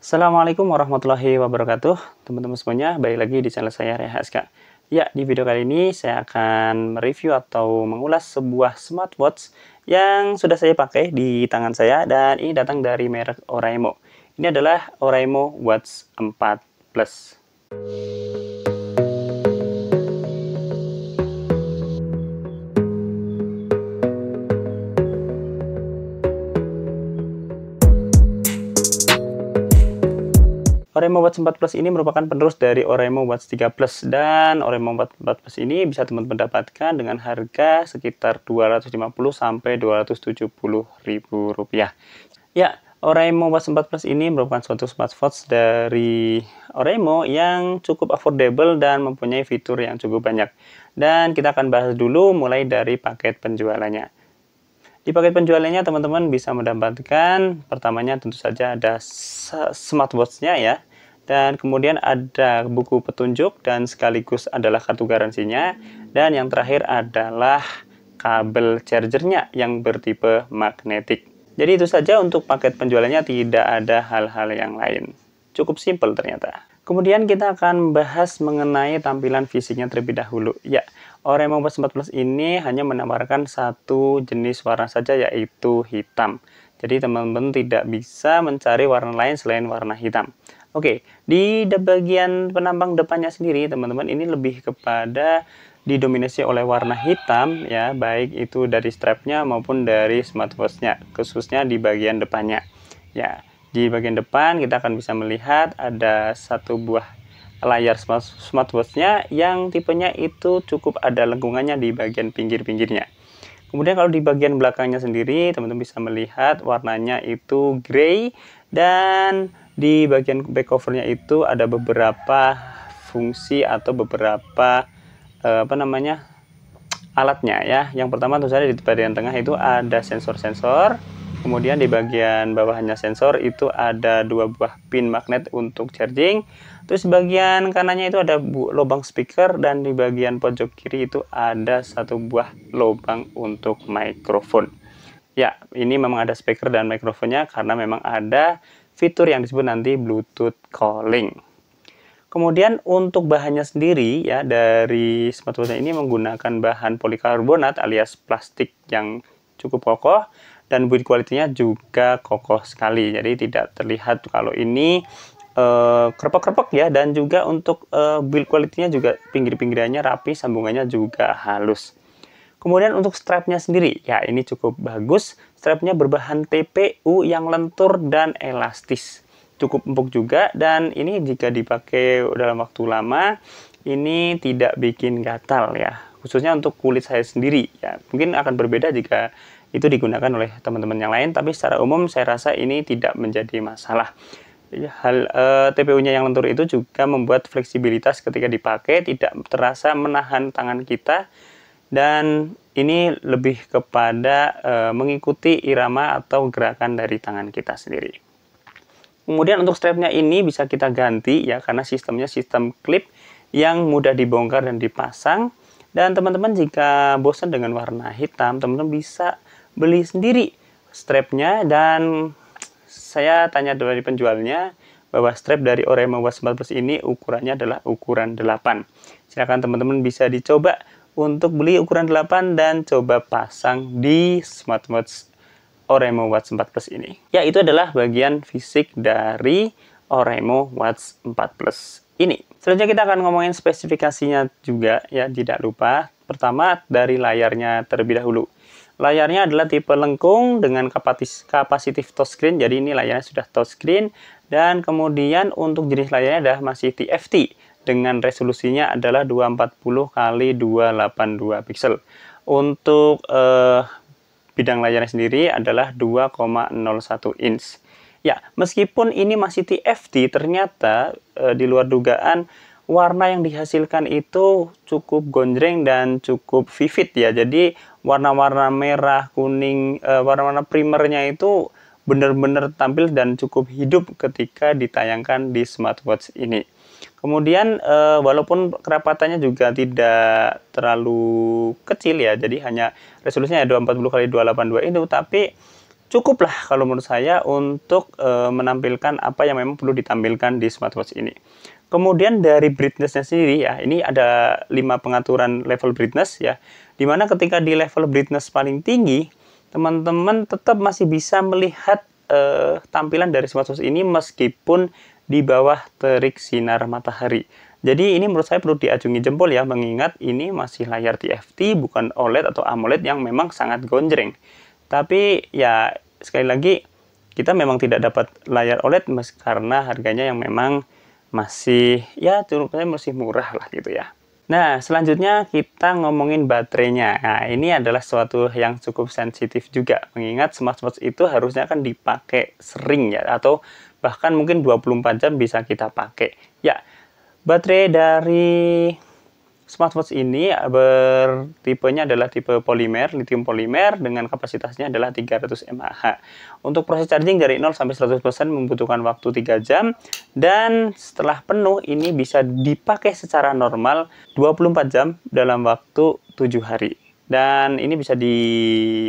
Assalamualaikum warahmatullahi wabarakatuh. Teman-teman semuanya, balik lagi di channel saya RHSK. Ya, di video kali ini saya akan mereview atau mengulas sebuah smartwatch yang sudah saya pakai di tangan saya dan ini datang dari merek Oraimo. Ini adalah Oraimo Watch 4 Plus. Oraimo Watch 4 Plus ini merupakan penerus dari Oraimo Watch 3 Plus dan Oraimo Watch 4 Plus ini bisa teman-teman dapatkan dengan harga sekitar 250 sampai 270 ribu rupiah. Ya, Oraimo Watch 4 Plus ini merupakan suatu smartwatch dari Oraimo yang cukup affordable dan mempunyai fitur yang cukup banyak. Dan kita akan bahas dulu mulai dari paket penjualannya. Di paket penjualannya teman-teman bisa mendapatkan pertamanya tentu saja ada smartwatch-nya ya. Dan kemudian ada buku petunjuk dan sekaligus adalah kartu garansinya. Dan yang terakhir adalah kabel chargernya yang bertipe magnetik. Jadi itu saja untuk paket penjualannya, tidak ada hal-hal yang lain. Cukup simpel ternyata. Kemudian kita akan bahas mengenai tampilan fisiknya terlebih dahulu. Ya, Oraimo Watch 4 Plus ini hanya menawarkan satu jenis warna saja, yaitu hitam. Jadi teman-teman tidak bisa mencari warna lain selain warna hitam. Oke, di bagian penampang depannya sendiri, teman-teman, ini lebih kepada didominasi oleh warna hitam, ya, baik itu dari strapnya maupun dari smartwatch-nya, khususnya di bagian depannya. Ya, di bagian depan kita akan bisa melihat ada satu buah layar smartwatch-nya yang tipenya itu cukup ada lengkungannya di bagian pinggir-pinggirnya. Kemudian kalau di bagian belakangnya sendiri, teman-teman bisa melihat warnanya itu grey dan di bagian back covernya itu ada beberapa fungsi atau beberapa alatnya ya. Yang pertama tentu saja di bagian tengah itu ada sensor-sensor. Kemudian di bagian bawahnya sensor itu ada dua buah pin magnet untuk charging. Terus bagian kanannya itu ada lubang speaker dan di bagian pojok kiri itu ada satu buah lubang untuk mikrofon. Ya, ini memang ada speaker dan mikrofonnya karena memang ada fitur yang disebut nanti Bluetooth calling. Kemudian untuk bahannya sendiri ya, dari smartwatch ini menggunakan bahan polikarbonat alias plastik yang cukup kokoh dan build quality-nya juga kokoh sekali. Jadi tidak terlihat kalau ini krepek-krepek ya, dan juga untuk build quality-nya juga pinggir-pinggirannya rapi, sambungannya juga halus. Kemudian untuk strapnya sendiri, ya ini cukup bagus. Strapnya berbahan TPU yang lentur dan elastis. Cukup empuk juga, dan ini jika dipakai dalam waktu lama, ini tidak bikin gatal ya. Khususnya untuk kulit saya sendiri ya. Mungkin akan berbeda jika itu digunakan oleh teman-teman yang lain, tapi secara umum saya rasa ini tidak menjadi masalah. Hal TPU-nya yang lentur itu juga membuat fleksibilitas ketika dipakai, tidak terasa menahan tangan kita, dan ini lebih kepada mengikuti irama atau gerakan dari tangan kita sendiri. Kemudian untuk strapnya ini bisa kita ganti ya, karena sistemnya sistem klip yang mudah dibongkar dan dipasang. Dan teman-teman jika bosan dengan warna hitam, teman-teman bisa beli sendiri strapnya. Dan saya tanya dari penjualnya bahwa strap dari Oraimo Watch 4 Plus ini ukurannya adalah ukuran 8. Silakan teman-teman bisa dicoba untuk beli ukuran 8 dan coba pasang di smartwatch Oraimo Watch 4 Plus ini. Ya, itu adalah bagian fisik dari Oraimo Watch 4 Plus ini. Selanjutnya kita akan ngomongin spesifikasinya juga ya, tidak lupa. Pertama dari layarnya terlebih dahulu. Layarnya adalah tipe lengkung dengan kapasitif touchscreen, jadi ini layarnya sudah touchscreen. Dan kemudian untuk jenis layarnya adalah masih TFT dengan resolusinya adalah 240 x 282 pixel. Untuk bidang layarnya sendiri adalah 2,01 inch. Ya, meskipun ini masih TFT, ternyata di luar dugaan warna yang dihasilkan itu cukup gonjreng dan cukup vivid ya. Jadi warna-warna merah, kuning, warna-warna primernya itu benar-benar tampil dan cukup hidup ketika ditayangkan di smartwatch ini. Kemudian walaupun kerapatannya juga tidak terlalu kecil ya, jadi hanya resolusinya 240 x 282 itu, tapi cukuplah kalau menurut saya untuk menampilkan apa yang memang perlu ditampilkan di smartwatch ini. Kemudian dari brightness-nya sendiri ya, ini ada 5 pengaturan level brightness ya, dimana ketika di level brightness paling tinggi, teman-teman tetap masih bisa melihat tampilan dari smartwatch ini meskipun di bawah terik sinar matahari. Jadi ini menurut saya perlu diacungi jempol ya, mengingat ini masih layar TFT, bukan OLED atau AMOLED yang memang sangat gonjreng. Tapi ya sekali lagi kita memang tidak dapat layar OLED karena harganya yang memang masih ya curugnya masih murah lah gitu ya. Nah, selanjutnya kita ngomongin baterainya. Nah, ini adalah suatu yang cukup sensitif juga, mengingat smartwatch itu harusnya kan dipakai sering ya, atau bahkan mungkin 24 jam bisa kita pakai. Ya, baterai dari smartwatch ini bertipenya adalah tipe polimer, lithium polimer dengan kapasitasnya adalah 300 mAh. Untuk proses charging dari 0 sampai 100% membutuhkan waktu 3 jam dan setelah penuh ini bisa dipakai secara normal 24 jam dalam waktu 7 hari. Dan ini bisa di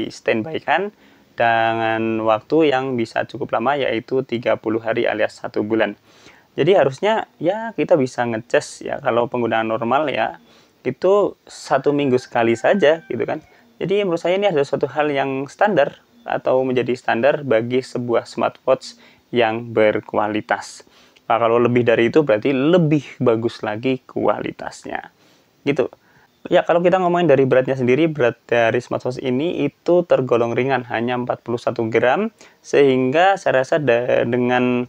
standby-kan dengan waktu yang bisa cukup lama yaitu 30 hari alias 1 bulan. Jadi harusnya ya kita bisa ngecas ya kalau penggunaan normal ya itu 1 minggu sekali saja gitu kan. Jadi menurut saya ini adalah suatu hal yang standar atau menjadi standar bagi sebuah smartwatch yang berkualitas. Nah, kalau lebih dari itu berarti lebih bagus lagi kualitasnya gitu. Ya, kalau kita ngomongin dari beratnya sendiri, berat dari smartwatch ini itu tergolong ringan, hanya 41 gram, sehingga saya rasa dengan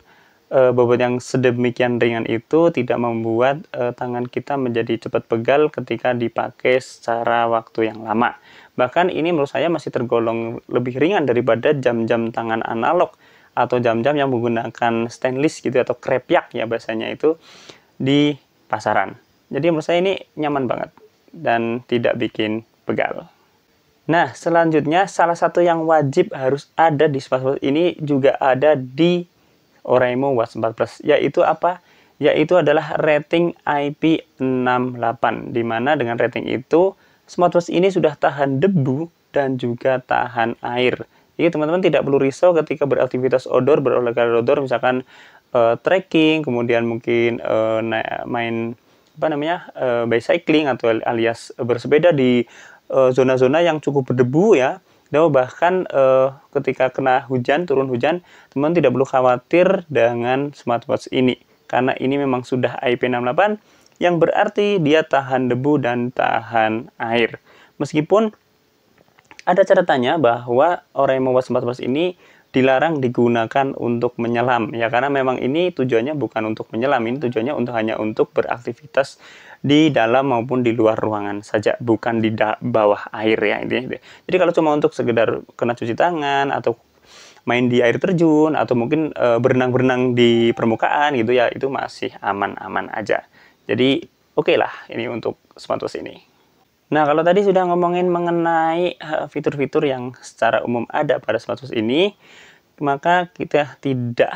bobot yang sedemikian ringan itu tidak membuat tangan kita menjadi cepat pegal ketika dipakai secara waktu yang lama. Bahkan ini menurut saya masih tergolong lebih ringan daripada jam-jam tangan analog atau jam-jam yang menggunakan stainless gitu atau krepyak ya bahasanya itu di pasaran. Jadi menurut saya ini nyaman banget dan tidak bikin pegal. Nah, selanjutnya salah satu yang wajib harus ada di smartwatch ini juga ada di Oraimo Watch 4 Plus, yaitu apa? Yaitu adalah rating IP68, di mana dengan rating itu smartwatch ini sudah tahan debu dan juga tahan air. Jadi teman-teman tidak perlu risau ketika beraktivitas outdoor, berolahraga outdoor, misalkan trekking, kemudian mungkin main apa namanya bicycling atau alias bersepeda di zona-zona yang cukup berdebu ya. Dan bahkan ketika kena hujan, turun hujan, teman tidak perlu khawatir dengan smartwatch ini. Karena ini memang sudah IP68, yang berarti dia tahan debu dan tahan air. Meskipun ada catatannya bahwa Oraimo Watch smartwatch ini dilarang digunakan untuk menyelam. Ya, karena memang ini tujuannya bukan untuk menyelam, ini tujuannya hanya untuk beraktivitas di dalam maupun di luar ruangan saja, bukan di bawah air ya ini. Jadi kalau cuma untuk sekedar kena cuci tangan atau main di air terjun atau mungkin berenang-berenang di permukaan gitu ya, itu masih aman-aman aja. Jadi oke lah ini untuk smartwatch ini. Nah, kalau tadi sudah ngomongin mengenai fitur-fitur yang secara umum ada pada smartwatch ini, maka kita tidak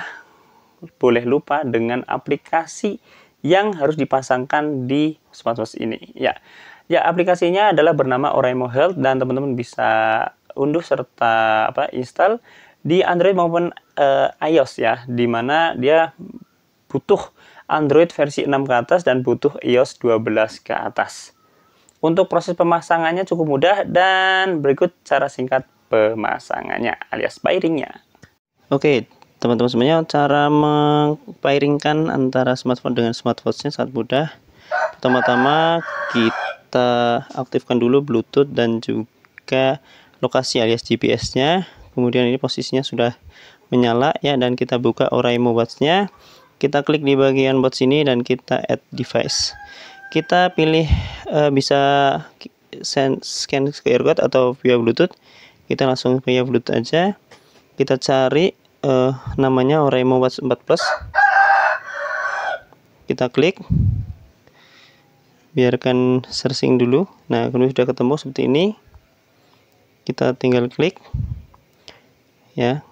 boleh lupa dengan aplikasi yang harus dipasangkan di smartwatch ini. Ya, aplikasinya adalah bernama Oraimo Health dan teman-teman bisa unduh serta install di Android maupun iOS ya, dimana dia butuh Android versi 6 ke atas dan butuh iOS 12 ke atas. Untuk proses pemasangannya cukup mudah dan berikut cara singkat pemasangannya alias pairingnya. Oke, teman-teman semuanya, cara mempairingkan antara smartphone dengan smartwatch-nya sangat mudah. Pertama-tama kita aktifkan dulu Bluetooth dan juga lokasi alias GPS-nya. Kemudian ini posisinya sudah menyala ya, dan kita buka Oraimo Watch-nya. Kita klik di bagian watch ini dan kita add device. Kita pilih bisa scan QR code atau via Bluetooth. Kita langsung via Bluetooth aja. Kita cari namanya Oraimo Watch 4 Plus. Kita klik, biarkan searching dulu. Nah, kalau sudah ketemu seperti ini, kita tinggal klik ya.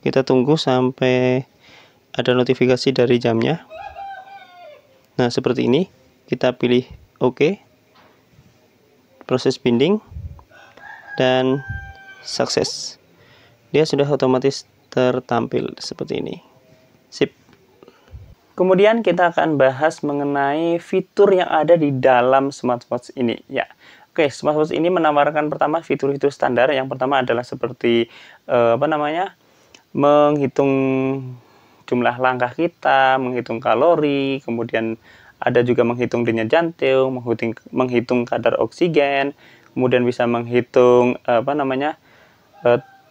Kita tunggu sampai ada notifikasi dari jamnya. Nah, seperti ini. Kita pilih OK, proses binding, dan sukses. dia sudah otomatis tertampil seperti ini. Sip. Kemudian kita akan bahas mengenai fitur yang ada di dalam smartwatch ini ya. Oke, smartwatch ini menawarkan pertama fitur-fitur standar. Yang pertama adalah seperti menghitung jumlah langkah kita, menghitung kalori, kemudian ada juga menghitung denyut jantung, menghitung kadar oksigen, kemudian bisa menghitung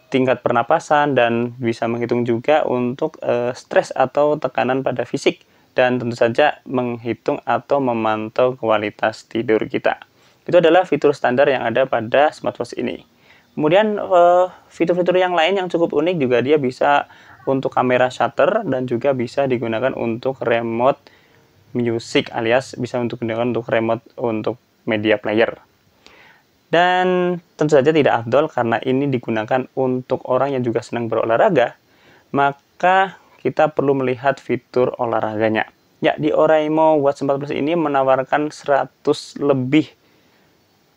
tingkat pernapasan, dan bisa menghitung juga untuk stres atau tekanan pada fisik, dan tentu saja menghitung atau memantau kualitas tidur kita. Itu adalah fitur standar yang ada pada smartwatch ini. Kemudian fitur-fitur yang lain yang cukup unik juga, dia bisa untuk kamera shutter dan juga bisa digunakan untuk remote music, alias bisa digunakan untuk remote untuk media player. Dan tentu saja tidak afdol karena ini digunakan untuk orang yang juga senang berolahraga, maka kita perlu melihat fitur olahraganya. Ya, di Oraimo Watch 4 Plus ini menawarkan 100 lebih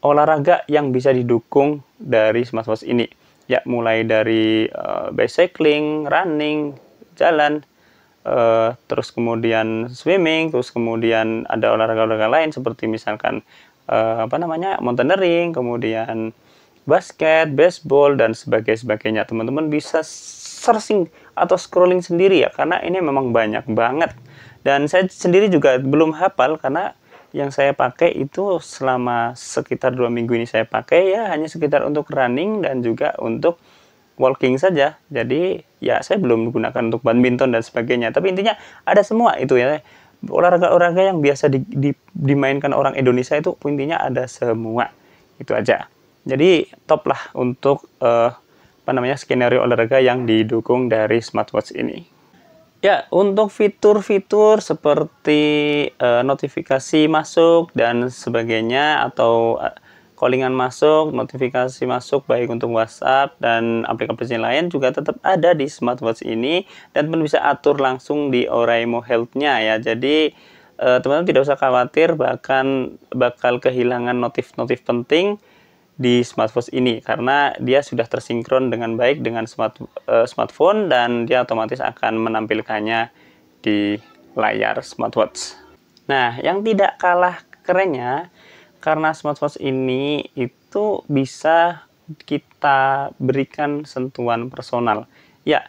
olahraga yang bisa didukung dari smartwatch ini. Ya, mulai dari bicycling, running, jalan, terus kemudian swimming, terus kemudian ada olahraga-olahraga lain seperti misalkan mountaineering, kemudian basket, baseball, dan sebagainya. Teman-teman bisa searching atau scrolling sendiri ya, karena ini memang banyak banget. Dan saya sendiri juga belum hafal karena yang saya pakai itu selama sekitar 2 minggu ini saya pakai ya hanya sekitar untuk running dan juga untuk walking saja. Jadi ya saya belum gunakan untuk badminton dan sebagainya. Tapi intinya ada semua itu ya. Olahraga-olahraga yang biasa dimainkan orang Indonesia itu intinya ada semua. Itu aja. Jadi top lah untuk skenario olahraga yang didukung dari smartwatch ini. Ya, untuk fitur-fitur seperti notifikasi masuk dan sebagainya, atau callingan masuk, notifikasi masuk baik untuk WhatsApp dan aplikasi lain juga tetap ada di smartwatch ini, dan teman bisa atur langsung di Oraimo Health-nya ya. Jadi teman-teman tidak usah khawatir bakal kehilangan notif-notif penting di smartwatch ini karena dia sudah tersinkron dengan baik dengan smartphone, dan dia otomatis akan menampilkannya di layar smartwatch. Nah, yang tidak kalah kerennya, karena smartwatch ini itu bisa kita berikan sentuhan personal. Ya,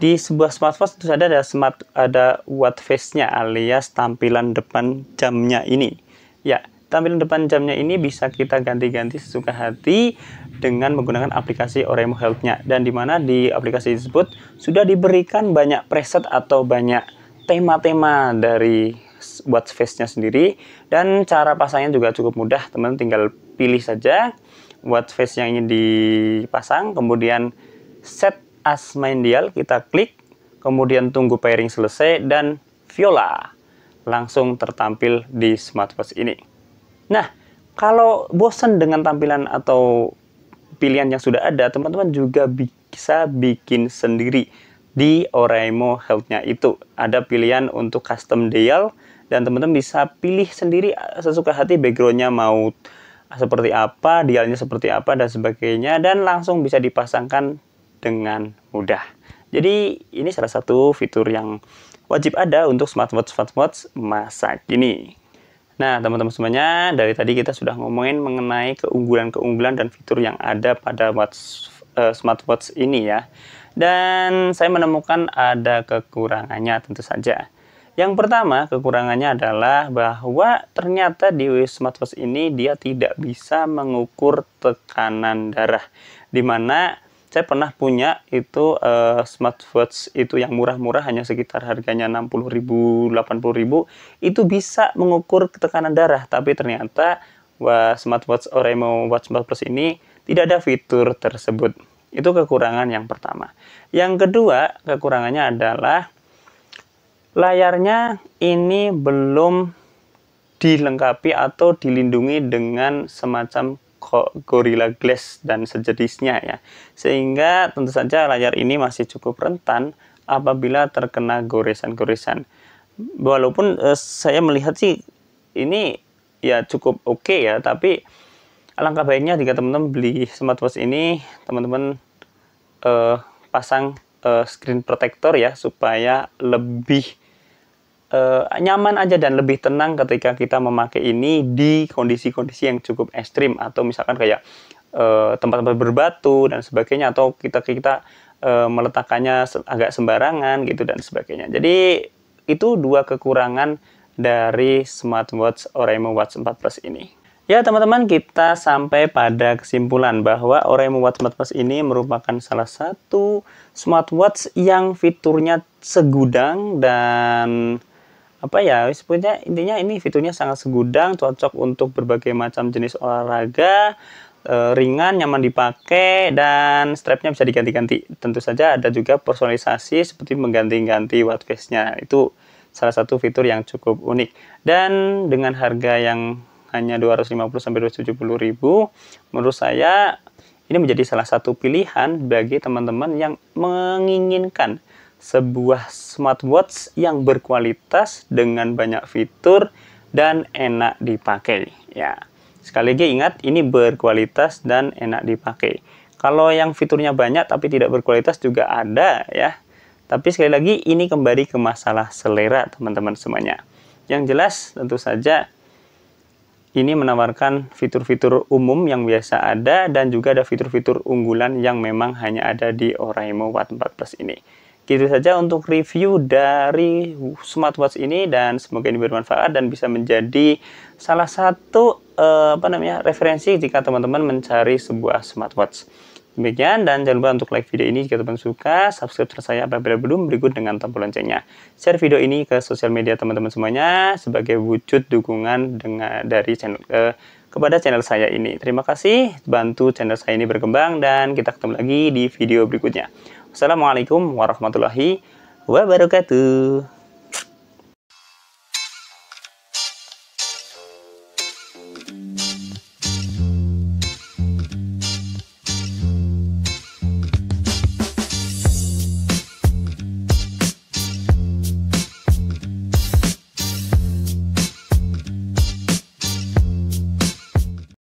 di sebuah smartwatch itu ada watch face-nya alias tampilan depan jamnya ini. Ya, tampilan depan jamnya ini bisa kita ganti-ganti sesuka hati dengan menggunakan aplikasi Oraimo Health-nya. Dan dimana di aplikasi tersebut sudah diberikan banyak preset atau banyak tema-tema dari watch face-nya sendiri, dan cara pasangnya juga cukup mudah. Teman tinggal pilih saja watch face yang ingin dipasang, kemudian set as main dial, kita klik, kemudian tunggu pairing selesai, dan voila, langsung tertampil di smartwatch ini. Nah, kalau bosan dengan tampilan atau pilihan yang sudah ada, teman-teman juga bisa bikin sendiri. Di Oraimo Health-nya itu ada pilihan untuk custom dial, dan teman-teman bisa pilih sendiri sesuka hati background-nya mau seperti apa, dialnya seperti apa, dan sebagainya, dan langsung bisa dipasangkan dengan mudah. Jadi ini salah satu fitur yang wajib ada untuk smartwatch masa kini. Nah, teman-teman semuanya, dari tadi kita sudah ngomongin mengenai keunggulan-keunggulan dan fitur yang ada pada smartwatch ini ya. Dan saya menemukan ada kekurangannya tentu saja. Yang pertama, kekurangannya adalah bahwa ternyata di smartwatch ini dia tidak bisa mengukur tekanan darah. Dimana saya pernah punya itu smartwatch itu yang murah-murah, hanya sekitar harganya 60.000, 80.000, itu bisa mengukur tekanan darah. Tapi ternyata smartwatch Oraimo Watch 4 Plus ini tidak ada fitur tersebut. Itu kekurangan yang pertama. Yang kedua, kekurangannya adalah layarnya ini belum dilengkapi atau dilindungi dengan semacam Gorilla Glass dan sejenisnya ya. Sehingga tentu saja layar ini masih cukup rentan apabila terkena goresan-goresan. Walaupun saya melihat sih ini ya cukup oke ya, tapi alangkah baiknya jika teman-teman beli smartwatch ini, teman-teman pasang screen protector ya, supaya lebih nyaman aja dan lebih tenang ketika kita memakai ini di kondisi-kondisi yang cukup ekstrim, atau misalkan kayak tempat-tempat berbatu dan sebagainya, atau kita meletakkannya agak sembarangan gitu dan sebagainya. Jadi itu dua kekurangan dari smartwatch Oraimo Watch 4 Plus ini. Ya teman-teman, kita sampai pada kesimpulan bahwa Oraimo Watch 4 Plus ini merupakan salah satu smartwatch yang fiturnya segudang dan apa ya, sebenarnya intinya ini fiturnya sangat segudang, cocok untuk berbagai macam jenis olahraga, ringan, nyaman dipakai, dan strapnya bisa diganti-ganti. Tentu saja ada juga personalisasi seperti mengganti-ganti watch face-nya. Itu salah satu fitur yang cukup unik. Dan dengan harga yang hanya 250-270 ribu, menurut saya ini menjadi salah satu pilihan bagi teman-teman yang menginginkan sebuah smartwatch yang berkualitas dengan banyak fitur dan enak dipakai. Ya, sekali lagi ingat, ini berkualitas dan enak dipakai. Kalau yang fiturnya banyak tapi tidak berkualitas juga ada ya. Tapi sekali lagi ini kembali ke masalah selera teman-teman semuanya. Yang jelas tentu saja ini menawarkan fitur-fitur umum yang biasa ada, dan juga ada fitur-fitur unggulan yang memang hanya ada di Oraimo Watch 4 Plus ini. Gitu saja untuk review dari smartwatch ini, dan semoga ini bermanfaat dan bisa menjadi salah satu referensi jika teman-teman mencari sebuah smartwatch. Demikian, dan jangan lupa untuk like video ini jika teman-teman suka, subscribe channel saya apabila belum, berikut dengan tombol loncengnya. Share video ini ke sosial media teman-teman semuanya sebagai wujud dukungan dari kepada channel saya ini. Terima kasih, bantu channel saya ini berkembang, dan kita ketemu lagi di video berikutnya. Wassalamualaikum warahmatullahi wabarakatuh.